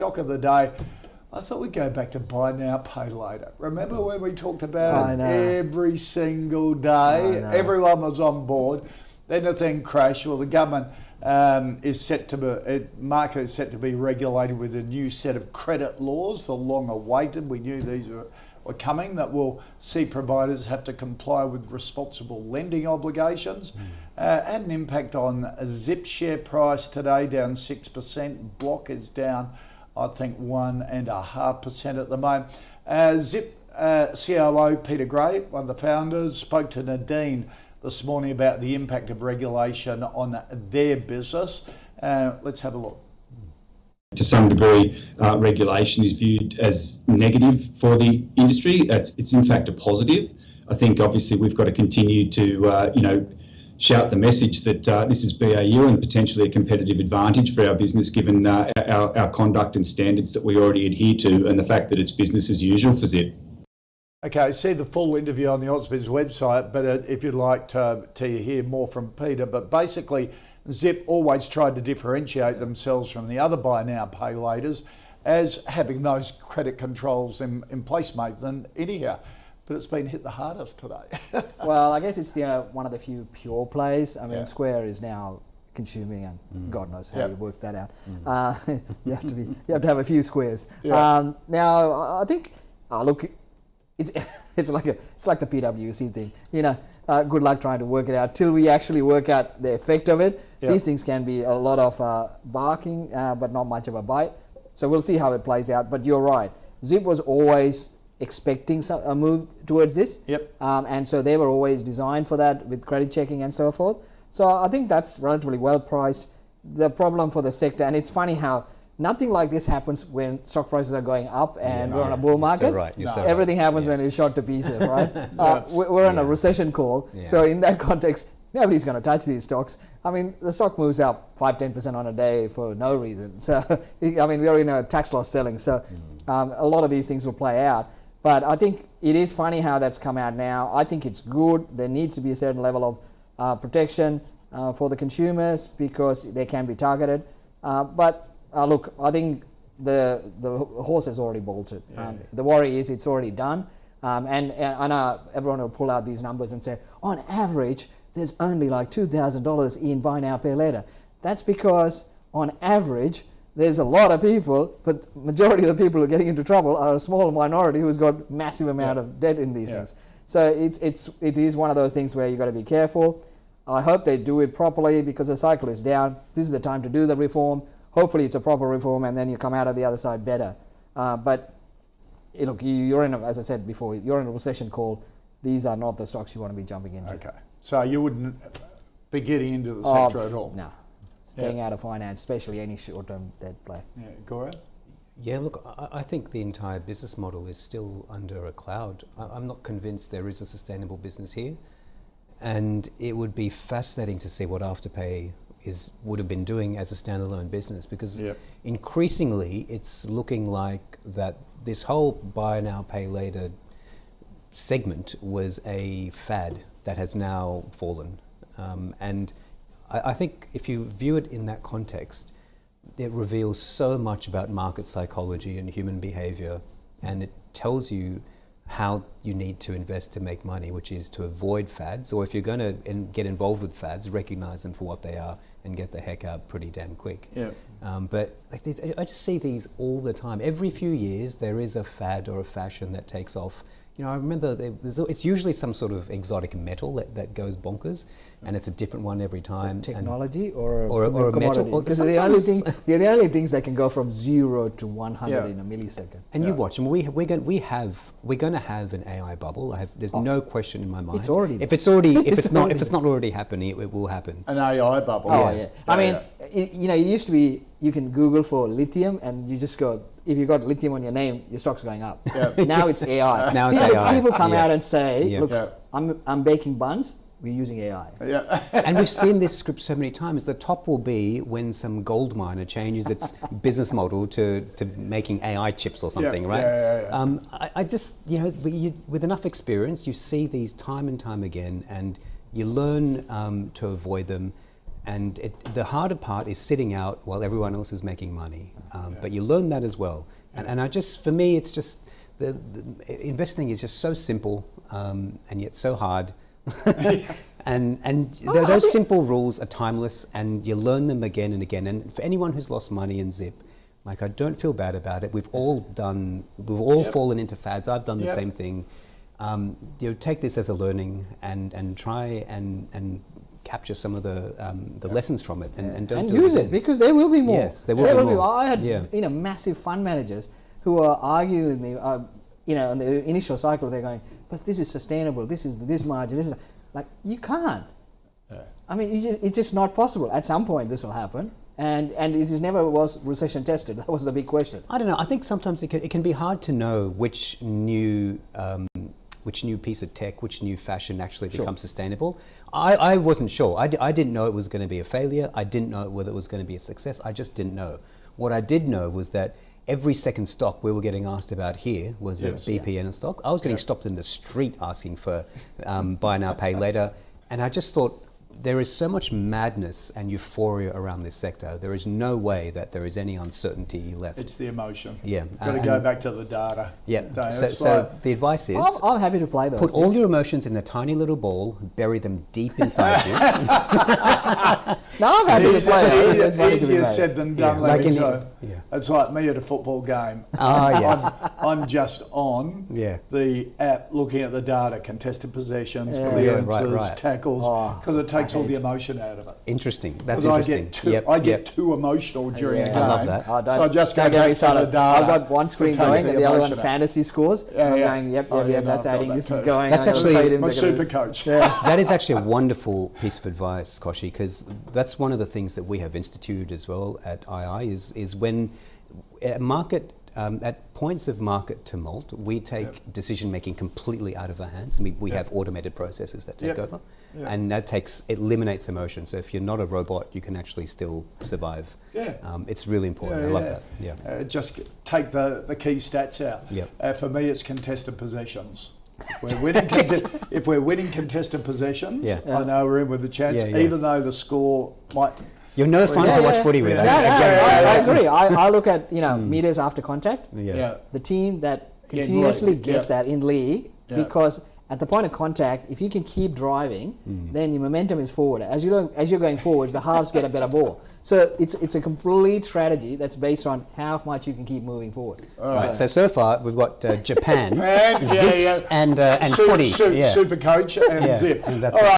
Stock of the day. I thought we'd go back to buy now, pay later. Remember when we talked about it every single day? Everyone was on board. Then the thing crashed. Well, the government market is set to be regulated with a new set of credit laws, the long awaited. We knew these were coming, that will see providers have to comply with responsible lending obligations. Had an impact on Zip share price today, down 6%. Block is down, I think, 1.5% at the moment. Zip COO Peter Gray, one of the founders, spoke to Nadine this morning about the impact of regulation on their business. Let's have a look. To some degree, regulation is viewed as negative for the industry. It's in fact a positive. I think obviously we've got to continue to shout the message that this is BAU and potentially a competitive advantage for our business, given our conduct and standards that we already adhere to, and the fact that it's business as usual for Zip. Okay, see the full interview on the ausbiz website, but if you'd like to hear more from Peter, but basically Zip always tried to differentiate themselves from the other buy now, pay laters as having those credit controls in place, Mathan, anyhow. But it's been hit the hardest today. Well, I guess it's one of the few pure plays. I mean, Square is now consuming, and God knows how you work that out. You have to have a few squares. Now, I think, look, it's like the PwC thing. Good luck trying to work it out till we actually work out the effect of it. These things can be a lot of barking, but not much of a bite. So we'll see how it plays out. But you're right. Zip was always expecting a move towards this. And so they were always designed for that with credit checking and so forth. So I think that's relatively well priced. The problem for the sector, and it's funny how nothing like this happens when stock prices are going up and we're on a bull market. Everything happens when it's shot to pieces, right? We're on a recession call. So in that context, nobody's going to touch these stocks. I mean, the stock moves up 5-10% on a day for no reason. So, I mean, we're in a tax loss selling. So a lot of these things will play out. But I think it is funny how that's come out now. I think it's good. There needs to be a certain level of protection for the consumers because they can be targeted. But look, I think the horse has already bolted. The worry is it's already done. And I know everyone will pull out these numbers and say, on average, there's only like $2,000 in buy now, pay later. That's because on average, there's a lot of people, but majority of the people who are getting into trouble are a small minority who's got massive amount of debt in these things. So it is one of those things where you've got to be careful. I hope they do it properly because the cycle is down. This is the time to do the reform. Hopefully it's a proper reform and then you come out of the other side better. But look, you're in, as I said before, you're in a recession call. These are not the stocks you want to be jumping into. Okay. So you wouldn't be getting into the sector at all? No. Staying out of finance, especially any short-term debt play. Gaurav? Yeah, look, I think the entire business model is still under a cloud. I'm not convinced there is a sustainable business here. And it would be fascinating to see what Afterpay would have been doing as a standalone business, because increasingly it's looking like that this whole buy now, pay later segment was a fad that has now fallen. And I think if you view it in that context, it reveals so much about market psychology and human behavior, and it tells you how you need to invest to make money, which is to avoid fads, or if you're going to get involved with fads, recognize them for what they are and get the heck out pretty damn quick. But like I just see these all the time. Every few years there is a fad or a fashion that takes off. I remember it's usually some sort of exotic metal that goes bonkers, and it's a different one every time. Technology or a metal? Because they're the only things that can go from 0 to 100 in a millisecond. And you watch, and we're going to have an AI bubble. There's no question in my mind. It's already. If it's not already happening, it will happen. An AI bubble. I mean, it used to be you can Google for lithium, and you just go. If you got lithium on your name, your stock's going up. Now it's AI. Now it's AI. People come out and say, look, I'm baking buns, we're using AI. And we've seen this script so many times. The top will be when some gold miner changes its business model to making AI chips or something, right? I just, with enough experience, you see these time and time again, and you learn to avoid them. And the harder part is sitting out while everyone else is making money. But you learn that as well. And I just, for me, it's just, the investing is just so simple and yet so hard. and those simple rules are timeless, and you learn them again and again. And for anyone who's lost money in Zip, like, I don't feel bad about it. We've all fallen into fads. I've done the same thing. Take this as a learning and try and capture some of the lessons from it, and don't do use it, because there will be more. Yes, there will be more. I had massive fund managers who are arguing with me. In the initial cycle, they're going, but this is sustainable. This is this margin. This is like, you can't. Yeah. I mean, it's just not possible. At some point, this will happen. And it is never was recession tested. That was the big question. I don't know. I think sometimes it can be hard to know which new piece of tech, which new fashion actually becomes sustainable. I wasn't sure. I didn't know it was going to be a failure. I didn't know whether it was going to be a success. I just didn't know. What I did know was that every second stock we were getting asked about here was a BPN stock. I was getting stopped in the street asking for buy now, pay later. And I just thought, there is so much madness and euphoria around this sector. There is no way that there is any uncertainty left. It's the emotion. Yeah. Got to go back to the data. Yeah. So the advice is, I'm happy to play those. Put all your emotions in a tiny little ball, bury them deep inside you. No, I'm happy to play it. Easier said than done. It's like me at a football game. Yes. I'm just on the app looking at the data, contested possessions, clearances, tackles, because it takes all the emotion out of it. Interesting. That's interesting. I get too emotional during a game. I love that. So I just go back to the data. I've got one screen going and the other one fantasy scores. I'm going, yep, that's adding, this is going. That's actually my super coach. That is actually a wonderful piece of advice, Koshi, because that's one of the things that we have instituted as well at II is when at points of market tumult, we take decision making completely out of our hands. We have automated processes that take over, and that eliminates emotion. So if you're not a robot, you can actually still survive. It's really important. I love that. Yeah. Just take the key stats out. For me, it's contested possessions. If we're winning contested possessions, I know we're in with a chance, even though the score might. You're no fun to watch footy with. I agree. I look at meters after contact. The team that continuously gets that in league, because at the point of contact, if you can keep driving, then your momentum is forward. As you're going forwards, the halves get a better ball. So it's a complete strategy that's based on how much you can keep moving forward. Right. So far we've got Japan, Zips, and footy. Super coach and Zip. That's all right.